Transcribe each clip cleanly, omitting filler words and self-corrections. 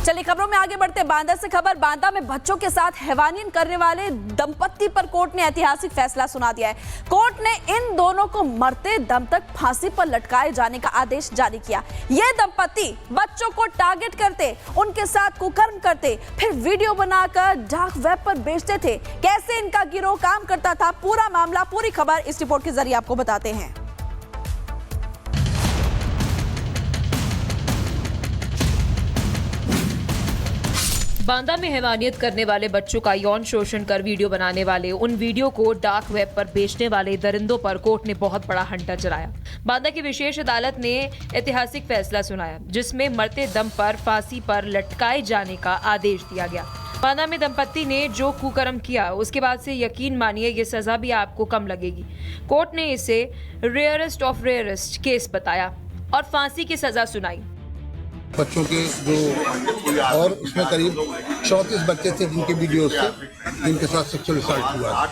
चलिए खबरों में आगे बढ़ते बांदा से खबर। बांदा में बच्चों के साथ हैवानियत करने वाले दंपत्ति पर कोर्ट ने ऐतिहासिक फैसला सुना दिया है। कोर्ट ने इन दोनों को मरते दम तक फांसी पर लटकाए जाने का आदेश जारी किया। ये दंपत्ति बच्चों को टारगेट करते, उनके साथ कुकर्म करते, फिर वीडियो बनाकर डार्क वेब पर बेचते थे। कैसे इनका गिरोह काम करता था, पूरा मामला, पूरी खबर इस रिपोर्ट के जरिए आपको बताते हैं। बांदा में हैवानियत करने वाले बच्चों का यौन शोषण कर वीडियो बनाने वाले, उन वीडियो को डार्क वेब पर बेचने वाले दरिंदों पर कोर्ट ने बहुत बड़ा हंटर चलाया। बांदा की विशेष अदालत ने ऐतिहासिक फैसला सुनाया, जिसमें मरते दम पर फांसी पर लटकाए जाने का आदेश दिया गया। बांदा में दंपत्ति ने जो कुकर्म किया, उसके बाद से यकीन मानिए ये सजा भी आपको कम लगेगी। कोर्ट ने इसे रेयरेस्ट ऑफ रेयरेस्ट केस बताया और फांसी की सजा सुनाई। बच्चों के जो और इसमें करीब 34 बच्चे थे जिनके वीडियोस थे, जिनके साथ सेक्सुअल असॉल्ट हुआ।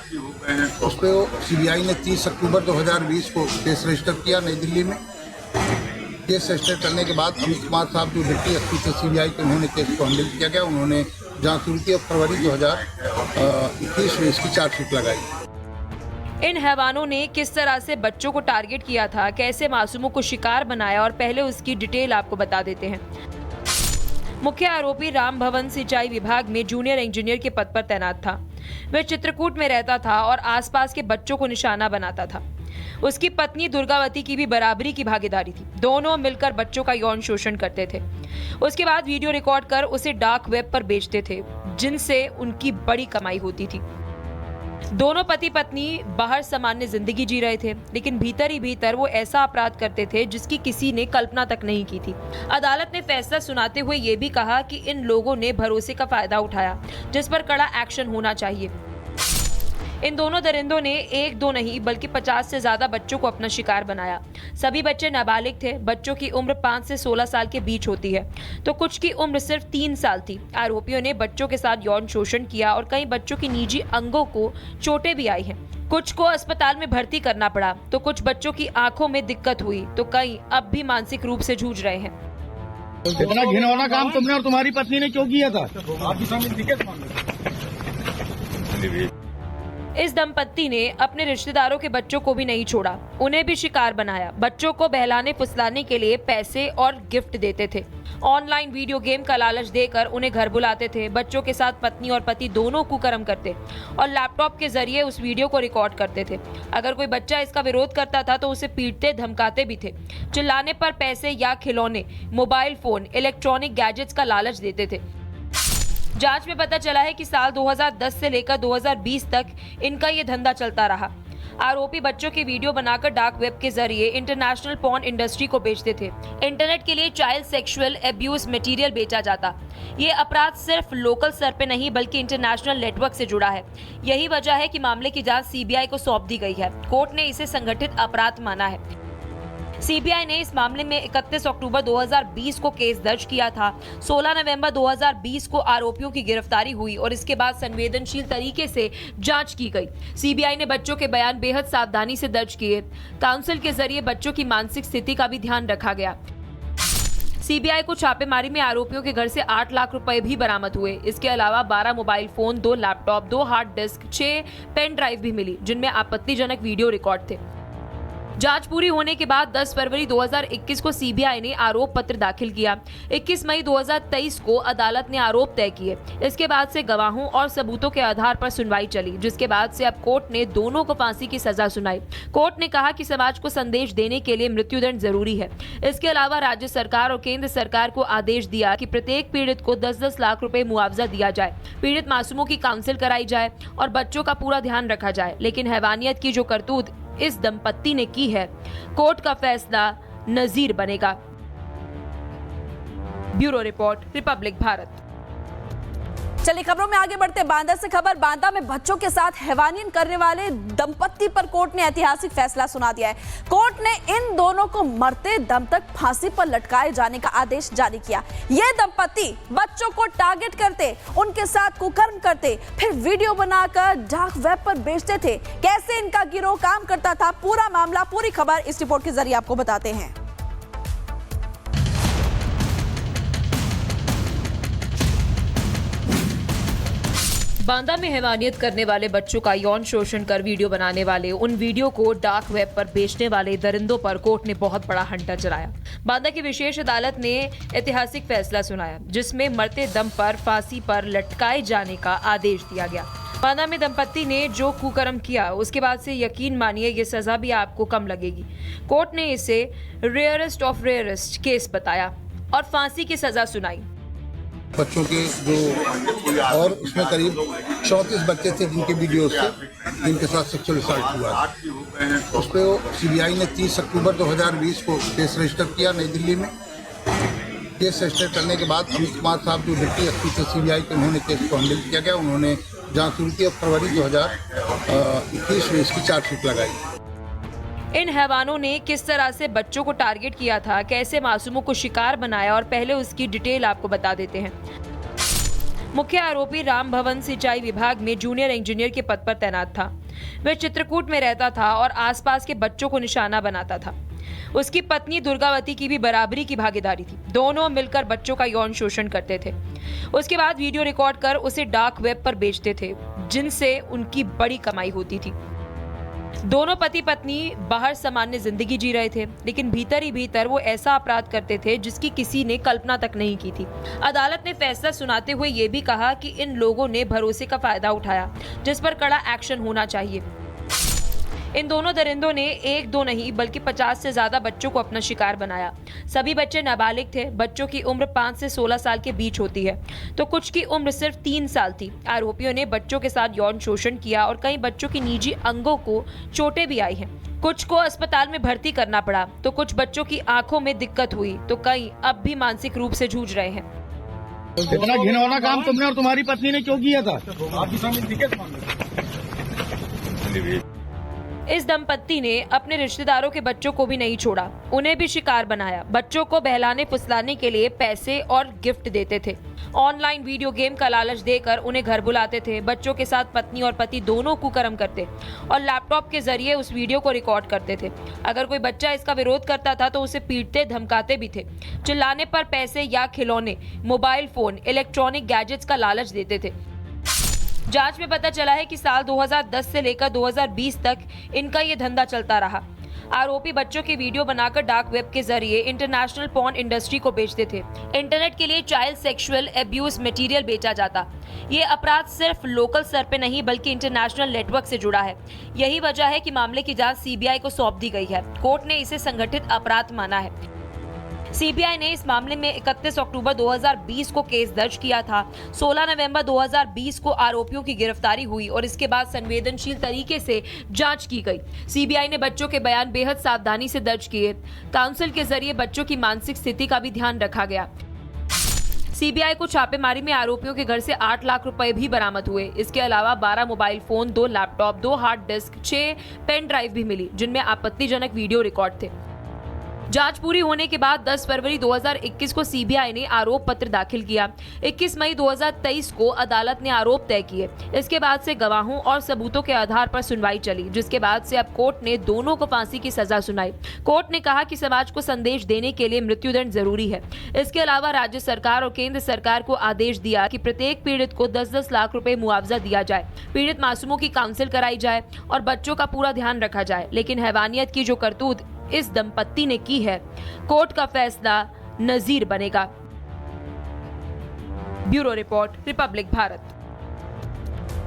उस पर सीबीआई ने 30 अक्टूबर 2020 को केस रजिस्टर किया नई दिल्ली में। केस रजिस्टर करने के बाद अमित कुमार साहब जो डिप्टी एसपी थे सीबीआई के, उन्होंने केस को हैंडल किया गया। उन्होंने जांच शुरू की और फरवरी 2021 में इसकी चार्जशीट लगाई। इन हैवानों ने किस तरह से बच्चों को टारगेट किया था, कैसे मासूमों को शिकार बनाया, और पहले उसकी डिटेल आपको बता देते हैं। मुख्य आरोपी राम भवन सिंचाई विभाग में जूनियर इंजीनियर के पद पर तैनात था। वह चित्रकूट में रहता था और आसपास के बच्चों को निशाना बनाता था। उसकी पत्नी दुर्गावती की भी बराबरी की भागीदारी थी। दोनों मिलकर बच्चों का यौन शोषण करते थे। उसके बाद वीडियो रिकॉर्ड कर उसे डार्क वेब पर बेचते थे, जिनसे उनकी बड़ी कमाई होती थी। दोनों पति पत्नी बाहर सामान्य जिंदगी जी रहे थे, लेकिन भीतर ही भीतर वो ऐसा अपराध करते थे जिसकी किसी ने कल्पना तक नहीं की थी। अदालत ने फैसला सुनाते हुए ये भी कहा कि इन लोगों ने भरोसे का फायदा उठाया, जिस पर कड़ा एक्शन होना चाहिए। इन दोनों दरिंदों ने एक दो नहीं बल्कि 50 से ज्यादा बच्चों को अपना शिकार बनाया। सभी बच्चे नाबालिग थे। बच्चों की उम्र 5 से 16 साल के बीच होती है, तो कुछ की उम्र सिर्फ 3 साल थी। आरोपियों ने बच्चों के साथ यौन शोषण किया और कई बच्चों की निजी अंगों को चोटें भी आई हैं। कुछ को अस्पताल में भर्ती करना पड़ा, तो कुछ बच्चों की आंखों में दिक्कत हुई, तो कई अब भी मानसिक रूप से जूझ रहे हैं। इतना घिनौना काम तुमने और तुम्हारी पत्नी ने क्यों किया था? इस दंपत्ति ने अपने रिश्तेदारों के बच्चों को भी नहीं छोड़ा, उन्हें भी शिकार बनाया। बच्चों को बहलाने फुसलाने के लिए पैसे और गिफ्ट देते थे। ऑनलाइन वीडियो गेम का लालच देकर उन्हें घर बुलाते थे। बच्चों के साथ पत्नी और पति दोनों कुकर्म करते और लैपटॉप के जरिए उस वीडियो को रिकॉर्ड करते थे। अगर कोई बच्चा इसका विरोध करता था तो उसे पीटते धमकाते भी थे। चिल्लाने पर पैसे या खिलौने, मोबाइल फोन, इलेक्ट्रॉनिक गैजेट्स का लालच देते थे। जांच में पता चला है कि साल 2010 से लेकर 2020 तक इनका ये धंधा चलता रहा। आरोपी बच्चों के वीडियो बनाकर डार्क वेब के जरिए इंटरनेशनल पॉर्न इंडस्ट्री को बेचते थे। इंटरनेट के लिए चाइल्ड सेक्सुअल एब्यूज मटेरियल बेचा जाता। ये अपराध सिर्फ लोकल स्तर पे नहीं बल्कि इंटरनेशनल नेटवर्क से जुड़ा है। यही वजह है कि मामले की जांच सीबीआई को सौंप दी गई है। कोर्ट ने इसे संगठित अपराध माना है। सीबीआई ने इस मामले में 31 अक्टूबर 2020 को केस दर्ज किया था। 16 नवंबर 2020 को आरोपियों की गिरफ्तारी हुई और इसके बाद संवेदनशील तरीके से जांच की गई। सीबीआई ने बच्चों के बयान बेहद सावधानी से दर्ज किए। काउंसिल के जरिए बच्चों की मानसिक स्थिति का भी ध्यान रखा गया। सीबीआई को छापेमारी में आरोपियों के घर से 8 लाख रुपए भी बरामद हुए। इसके अलावा 12 mobile phone, 2 laptop, 2 hard disk, 6 pen drive भी मिली, जिनमें आपत्तिजनक वीडियो रिकॉर्ड थे। जांच पूरी होने के बाद 10 फरवरी 2021 को सीबीआई ने आरोप पत्र दाखिल किया। 21 मई 2023 को अदालत ने आरोप तय किए। इसके बाद से गवाहों और सबूतों के आधार पर सुनवाई चली, जिसके बाद से अब कोर्ट ने दोनों को फांसी की सजा सुनाई। कोर्ट ने कहा कि समाज को संदेश देने के लिए मृत्युदंड जरूरी है। इसके अलावा राज्य सरकार और केंद्र सरकार को आदेश दिया कि प्रत्येक पीड़ित को 10-10 लाख रुपए मुआवजा दिया जाए। पीड़ित मासूमों की काउंसिल कराई जाए और बच्चों का पूरा ध्यान रखा जाए। लेकिन हैवानियत की जो करतूत इस दंपत्ति ने की है, कोर्ट का फैसला नजीर बनेगा। Bureau report, Republic Bharat. चलिए खबरों में आगे बढ़ते बांदा से खबर। बांदा में बच्चों के साथ हैवानियत करने वाले दंपत्ति पर कोर्ट ने ऐतिहासिक फैसला सुना दिया है। कोर्ट ने इन दोनों को मरते दम तक फांसी पर लटकाए जाने का आदेश जारी किया। ये दंपत्ति बच्चों को टारगेट करते, उनके साथ कुकर्म करते, फिर वीडियो बनाकर डार्क वेब पर बेचते थे। कैसे इनका गिरोह काम करता था, पूरा मामला, पूरी खबर इस रिपोर्ट के जरिए आपको बताते हैं। बांदा में हैवानियत करने वाले बच्चों का यौन शोषण कर वीडियो बनाने वाले, उन वीडियो को डार्क वेब पर बेचने वाले दरिंदों पर कोर्ट ने बहुत बड़ा हंटर चलाया। बांदा की विशेष अदालत ने ऐतिहासिक फैसला सुनाया, जिसमें मरते दम पर फांसी पर लटकाए जाने का आदेश दिया गया। बांदा में दंपत्ति ने जो कुकर्म किया, उसके बाद से यकीन मानिए ये सजा भी आपको कम लगेगी। कोर्ट ने इसे रेयरेस्ट ऑफ रेयरेस्ट केस बताया और फांसी की सजा सुनाई। बच्चों के जो और इसमें करीब 34 बच्चे थे जिनके वीडियो से जिनके साथ सेक्सुअल असॉल्ट हुआ। उस पर सीबीआई ने 30 अक्टूबर 2020 को केस रजिस्टर किया नई दिल्ली में। केस रजिस्टर करने के बाद अमित कुमार साहब जो डिप्टी एसपी थे सीबीआई के, उन्होंने केस को हैंडल किया गया। उन्होंने जांच शुरू की और फरवरी 2021 में इसकी चार्जशीट लगाई। इन हैवानों ने किस तरह से बच्चों को टारगेट किया था, कैसे मासूमों को शिकार बनाया, और पहले उसकी डिटेल आपको बता देते हैं। मुख्य आरोपी राम भवन सिंचाई विभाग में जूनियर इंजीनियर के पद पर तैनात था। वह चित्रकूट में रहता था और आसपास के बच्चों को निशाना बनाता था। उसकी पत्नी दुर्गावती की भी बराबरी की भागीदारी थी। दोनों मिलकर बच्चों का यौन शोषण करते थे। उसके बाद वीडियो रिकॉर्ड कर उसे डार्क वेब पर बेचते थे, जिनसे उनकी बड़ी कमाई होती थी। दोनों पति पत्नी बाहर सामान्य जिंदगी जी रहे थे, लेकिन भीतर ही भीतर वो ऐसा अपराध करते थे जिसकी किसी ने कल्पना तक नहीं की थी। अदालत ने फैसला सुनाते हुए ये भी कहा कि इन लोगों ने भरोसे का फायदा उठाया, जिस पर कड़ा एक्शन होना चाहिए। इन दोनों दरिंदों ने एक दो नहीं बल्कि 50 से ज्यादा बच्चों को अपना शिकार बनाया। सभी बच्चे नाबालिग थे। बच्चों की उम्र 5 से 16 साल के बीच होती है, तो कुछ की उम्र सिर्फ 3 साल थी। आरोपियों ने बच्चों के साथ यौन शोषण किया और कई बच्चों की निजी अंगों को चोटें भी आई हैं। कुछ को अस्पताल में भर्ती करना पड़ा, तो कुछ बच्चों की आंखों में दिक्कत हुई, तो कई अब भी मानसिक रूप से जूझ रहे हैं। इतना घिनौना काम तुमने और तुम्हारी पत्नी ने क्यों किया था? इस दंपत्ति ने अपने रिश्तेदारों के बच्चों को भी नहीं छोड़ा, उन्हें भी शिकार बनाया। बच्चों को बहलाने फुसलाने के लिए पैसे और गिफ्ट देते थे। ऑनलाइन वीडियो गेम का लालच देकर उन्हें घर बुलाते थे। बच्चों के साथ पत्नी और पति दोनों कुकर्म करते और लैपटॉप के जरिए उस वीडियो को रिकॉर्ड करते थे। अगर कोई बच्चा इसका विरोध करता था तो उसे पीटते धमकाते भी थे। चिल्लाने पर पैसे या खिलौने, मोबाइल फोन, इलेक्ट्रॉनिक गैजेट्स का लालच देते थे। जांच में पता चला है कि साल 2010 से लेकर 2020 तक इनका ये धंधा चलता रहा। आरोपी बच्चों के वीडियो बनाकर डार्क वेब के जरिए इंटरनेशनल पॉर्न इंडस्ट्री को बेचते थे। इंटरनेट के लिए चाइल्ड सेक्सुअल एब्यूज मटेरियल बेचा जाता। ये अपराध सिर्फ लोकल स्तर पे नहीं बल्कि इंटरनेशनल नेटवर्क से जुड़ा है। यही वजह है कि मामले की जांच सीबीआई को सौंप दी गई है। कोर्ट ने इसे संगठित अपराध माना है। सीबीआई ने इस मामले में 31 अक्टूबर 2020 को केस दर्ज किया था। 16 नवंबर 2020 को आरोपियों की गिरफ्तारी हुई और इसके बाद संवेदनशील तरीके से जांच की गई। सीबीआई ने बच्चों के बयान बेहद सावधानी से दर्ज किए। काउंसिल के जरिए बच्चों की मानसिक स्थिति का भी ध्यान रखा गया। सीबीआई को छापेमारी में आरोपियों के घर से 8 लाख रुपए भी बरामद हुए। इसके अलावा 12 mobile phone, 2 laptop, 2 hard disk, 6 pen drive भी मिली, जिनमें आपत्तिजनक वीडियो रिकॉर्ड थे। जांच पूरी होने के बाद 10 फरवरी 2021 को सीबीआई ने आरोप पत्र दाखिल किया। 21 मई 2023 को अदालत ने आरोप तय किए। इसके बाद से गवाहों और सबूतों के आधार पर सुनवाई चली, जिसके बाद से अब कोर्ट ने दोनों को फांसी की सजा सुनाई। कोर्ट ने कहा कि समाज को संदेश देने के लिए मृत्युदंड जरूरी है। इसके अलावा राज्य सरकार और केंद्र सरकार को आदेश दिया कि प्रत्येक पीड़ित को 10-10 लाख रुपए मुआवजा दिया जाए, पीड़ित मासूमों की काउंसिल कराई जाए और बच्चों का पूरा ध्यान रखा जाए। लेकिन हैवानियत की जो करतूत इस दंपत्ति ने की है, कोर्ट का फैसला नजीर बनेगा। Bureau report, Republic Bharat.